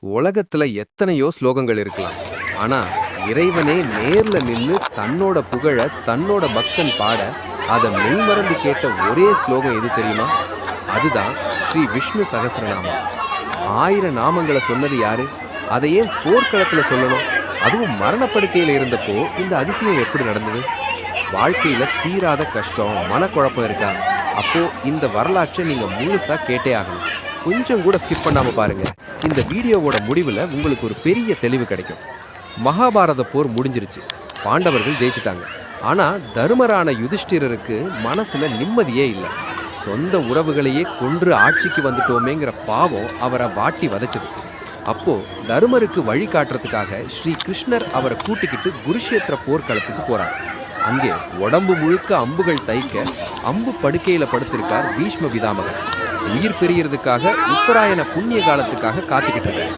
உலகத்துல எத்தனையோ ஸ்லோகங்கள் இருக்கலாம். ஆனா இறைவனே நேர்ல நின்னு தன்னோட புகழ தன்னோட பக்தன் பாட அத மெய்மறந்து கேட்ட ஒரே ஸ்லோகம் எது தெரியுமா? அதுதான் ஸ்ரீ விஷ்ணு சகஸ்ரநாமம். 1000 நாமங்களை சொன்னது யாரு? அதை ஏன் போர்க்களத்துல சொல்லணும்? அதுவும் மரணப்படுக்கையில இருந்தப்போ இந்த அதிசயம் எப்படி நடந்தது? வாழ்க்கையில தீராத கஷ்டம், மனக்குழப்பம் இருக்கா? அப்போ இந்த வரலாற்றை நீங்க முழுசா கேட்டே ஆகணும். கொஞ்சம் கூட ஸ்கிப் பண்ணாம பாருங்க. இந்த வீடியோவோட முடிவுல உங்களுக்கு ஒரு பெரிய தெளிவு கிடைக்கும். மகாபாரத போர் முடிஞ்சிருச்சு. பாண்டவர்கள் ஜெயிச்சிட்டாங்க. ஆனா தருமரான யுதிஷ்டிரருக்கு மனசுல நிம்மதியே இல்லை. சொந்த உறவுகளையே கொன்று ஆட்சிக்கு வந்துட்டோமேங்கிற பாவம் அவரை வாட்டி வதைச்சது. அப்போ தருமருக்கு வழி காட்டுறதுக்காக ஸ்ரீ கிருஷ்ணர் அவரை கூட்டிக்கிட்டு குருஷேத்திர போர்க்களத்துக்கு போறார். அங்கே உடம்பு முழுக்க அம்புகள் தைக்க அம்பு படுக்கையில படுத்திருக்கார் பீஷ்ம பிதாமகர். உயிர் பெரியறதுக்காக உத்தராயண புண்ணிய காலத்துக்காக காத்துக்கிட்டு இருக்கார்.